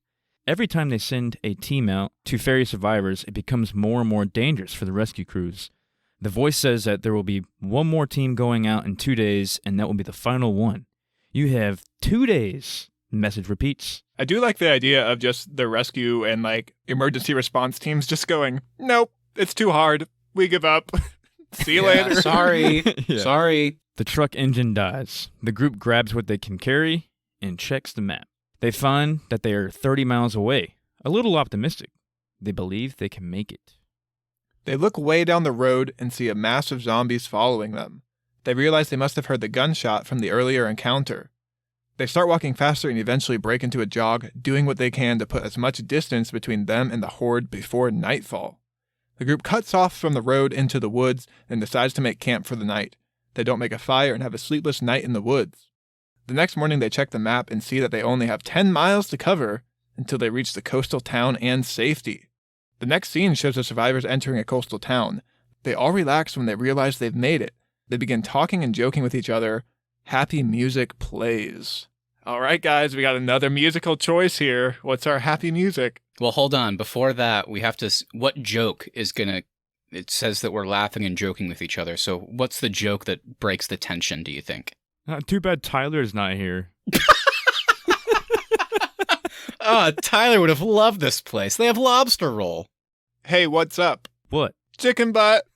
Every time they send a team out to ferry survivors, it becomes more and more dangerous for the rescue crews. The voice says that there will be one more team going out in 2 days, and that will be the final one. You have 2 days, the message repeats. I do like the idea of just the rescue and emergency response teams just going, nope, it's too hard. We give up. See you later. Sorry. Yeah. Sorry. The truck engine dies. The group grabs what they can carry and checks the map. They find that they are 30 miles away. A little optimistic. They believe they can make it. They look way down the road and see a mass of zombies following them. They realize they must have heard the gunshot from the earlier encounter. They start walking faster and eventually break into a jog, doing what they can to put as much distance between them and the horde before nightfall. The group cuts off from the road into the woods and decides to make camp for the night. They don't make a fire and have a sleepless night in the woods. The next morning they check the map and see that they only have 10 miles to cover until they reach the coastal town and safety. The next scene shows the survivors entering a coastal town. They all relax when they realize they've made it. They begin talking and joking with each other. Happy music plays. All right, guys, we got another musical choice here. What's our happy music? Well, hold on. Before that, we have to... What joke is gonna... It says that we're laughing and joking with each other, so what's the joke that breaks the tension, do you think? Too bad Tyler's not here. Oh, Tyler would have loved this place. They have lobster roll. Hey, what's up? What? Chicken butt.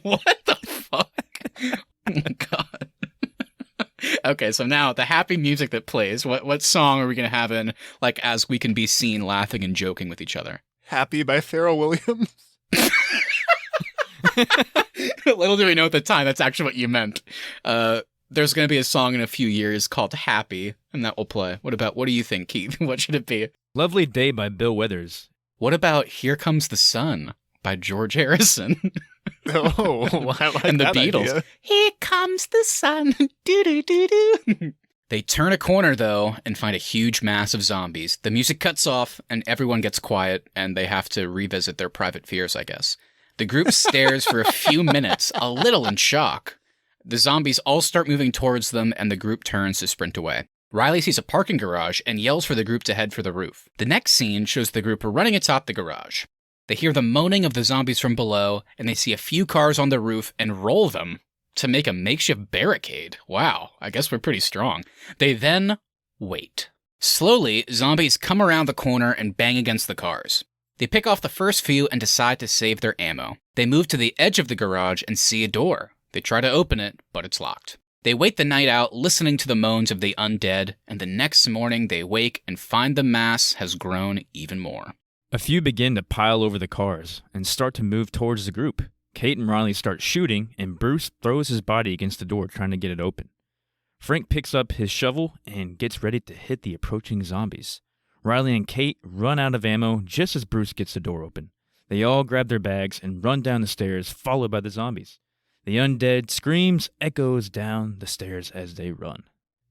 What the fuck? Oh my god. Okay, so now the happy music that plays, what song are we going to have in, like, as we can be seen laughing and joking with each other? Happy by Pharrell Williams. Little do we know at the time that's actually what you meant. There's going to be a song in a few years called Happy, and that will play. What do you think, Keith? What should it be? Lovely Day by Bill Withers. What about Here Comes the Sun by George Harrison? Oh, I like and the that Beatles. idea. Here comes the sun. Do-do-do-do. They turn a corner, though, and find a huge mass of zombies. The music cuts off, and everyone gets quiet, and they have to revisit their private fears, I guess. The group stares for a few minutes, a little in shock. The zombies all start moving towards them, and the group turns to sprint away. Riley sees a parking garage and yells for the group to head for the roof. The next scene shows the group running atop the garage. They hear the moaning of the zombies from below, and they see a few cars on the roof and roll them to make a makeshift barricade. Wow, I guess we're pretty strong. They then wait. Slowly, zombies come around the corner and bang against the cars. They pick off the first few and decide to save their ammo. They move to the edge of the garage and see a door. They try to open it, but it's locked. They wait the night out, listening to the moans of the undead, and the next morning they wake and find the mass has grown even more. A few begin to pile over the cars and start to move towards the group. Kate and Riley start shooting, and Bruce throws his body against the door trying to get it open. Frank picks up his shovel and gets ready to hit the approaching zombies. Riley and Kate run out of ammo just as Bruce gets the door open. They all grab their bags and run down the stairs, followed by the zombies. The undead screams echoes down the stairs as they run.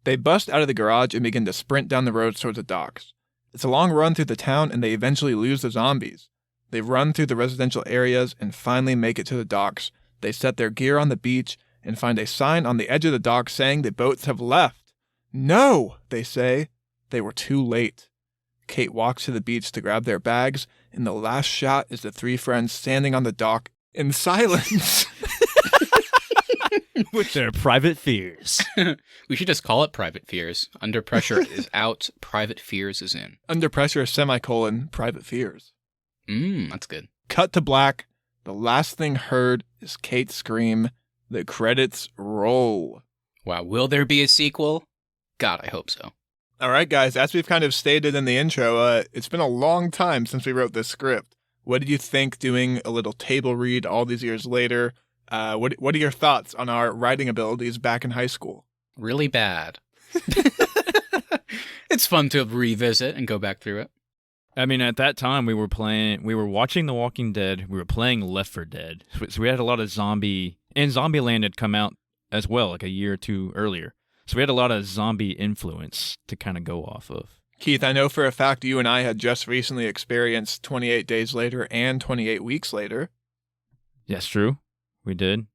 They bust out of the garage and begin to sprint down the road towards the docks. It's a long run through the town, and they eventually lose the zombies. They run through the residential areas and finally make it to the docks. They set their gear on the beach and find a sign on the edge of the dock saying the boats have left. No, they say. They were too late. Kate walks to the beach to grab their bags, and the last shot is the three friends standing on the dock in silence. With their private fears. We should just call it Private Fears. Under Pressure is out, Private Fears is in. Under Pressure, Private Fears. That's good. Cut to black. The last thing heard is Kate scream. The credits roll. Wow, will there be a sequel? God, I hope so. All right, guys, as we've kind of stated in the intro, it's been a long time since we wrote this script. What did you think doing a little table read all these years later? What are your thoughts on our writing abilities back in high school? Really bad. It's fun to revisit and go back through it. I mean, at that time, we were watching The Walking Dead, we were playing Left 4 Dead, so we had a lot of zombie, and Zombieland had come out as well, like a year or two earlier. So we had a lot of zombie influence to kind of go off of. Keith, I know for a fact you and I had just recently experienced 28 Days Later and 28 Weeks Later. Yes, true. We did.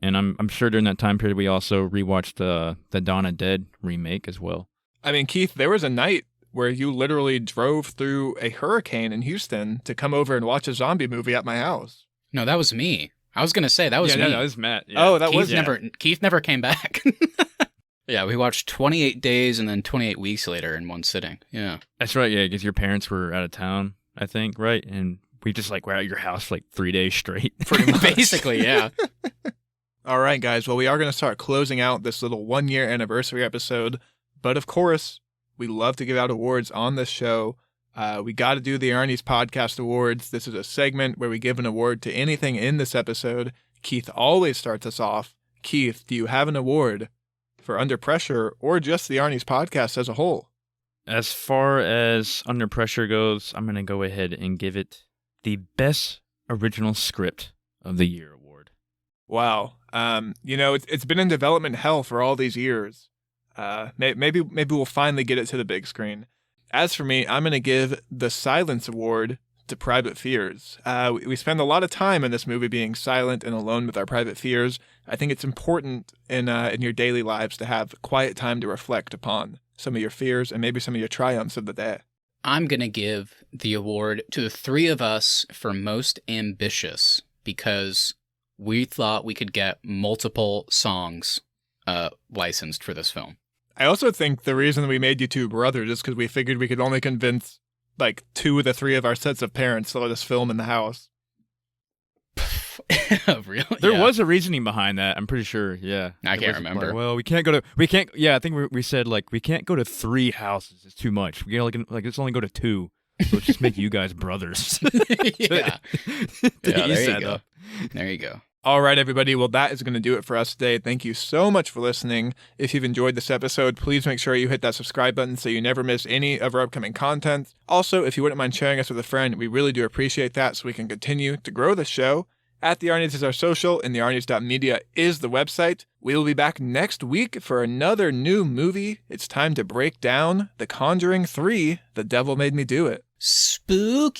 And I'm sure during that time period we also rewatched the Dawn of Dead remake as well. I mean, Keith, there was a night where you literally drove through a hurricane in Houston to come over and watch a zombie movie at my house. No, that was me. I was going to say, that was me. No, that was Matt. Yeah. Oh, that was Keith never came back. Yeah, we watched 28 Days and then 28 Weeks Later in one sitting. Yeah. That's right, yeah, because your parents were out of town, I think, right? And we just were at your house for 3 days straight. Pretty much. Basically, yeah. All right, guys. Well, we are going to start closing out this little 1-year anniversary episode. But of course, we love to give out awards on this show. We got to do the Arnies Podcast Awards. This is a segment where we give an award to anything in this episode. Keith always starts us off. Keith, do you have an award for Under Pressure or just the Arnies Podcast as a whole? As far as Under Pressure goes, I'm going to go ahead and give it the Best Original Script of the Year award. Wow. It's been in development hell for all these years. Maybe we'll finally get it to the big screen. As for me, I'm going to give the Silence Award to Private Fears. We spend a lot of time in this movie being silent and alone with our private fears. I think it's important in your daily lives to have quiet time to reflect upon some of your fears and maybe some of your triumphs of the day. I'm going to give the award to the three of us for most ambitious because we thought we could get multiple songs licensed for this film. I also think the reason we made you two brothers is because we figured we could only convince like 2 of the 3 of our sets of parents to let us film in the house. Really? There was a reasoning behind that. I'm pretty sure. Yeah, I can't remember. Like, well, we can't. Yeah, I think we said like we can't go to 3 houses. It's too much. We can let's only go to 2. So let's just make you guys brothers. Yeah. There you go. There you go. All right, everybody. Well, that is going to do it for us today. Thank you so much for listening. If you've enjoyed this episode, please make sure you hit that subscribe button so you never miss any of our upcoming content. Also, if you wouldn't mind sharing us with a friend, we really do appreciate that so we can continue to grow the show. At The Arnies is our social, and thearnies.media is the website. We will be back next week for another new movie. It's time to break down The Conjuring 3, The Devil Made Me Do It. Spooky!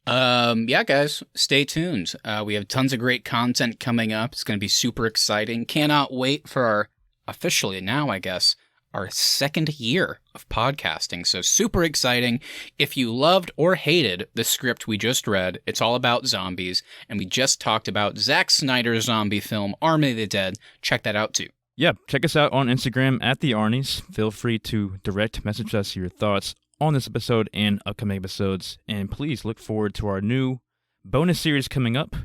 Yeah, guys, stay tuned. We have tons of great content coming up. It's going to be super exciting. Cannot wait for our, officially now, I guess, our 2nd year of podcasting. So super exciting. If you loved or hated the script we just read, it's all about zombies. And we just talked about Zack Snyder's zombie film, Army of the Dead. Check that out too. Yeah, check us out on Instagram at The Arnies. Feel free to direct message us your thoughts on this episode and upcoming episodes. And please look forward to our new bonus series coming up.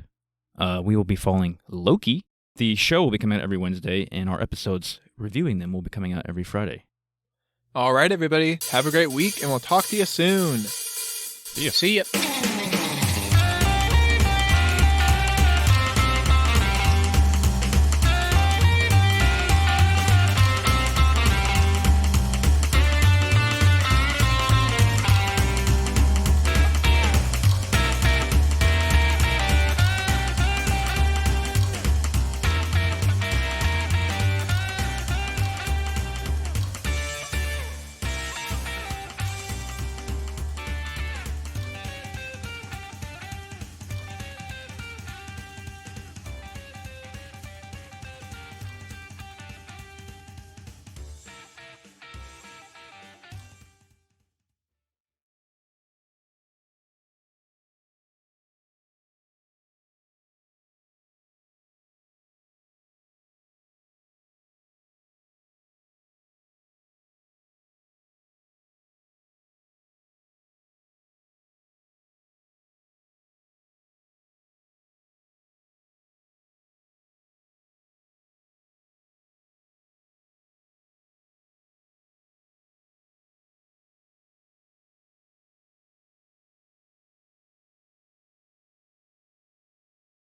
We will be following Loki. The show will be coming out every Wednesday, and our episodes reviewing them will be coming out every Friday. All right, everybody. Have a great week, and we'll talk to you soon. See ya.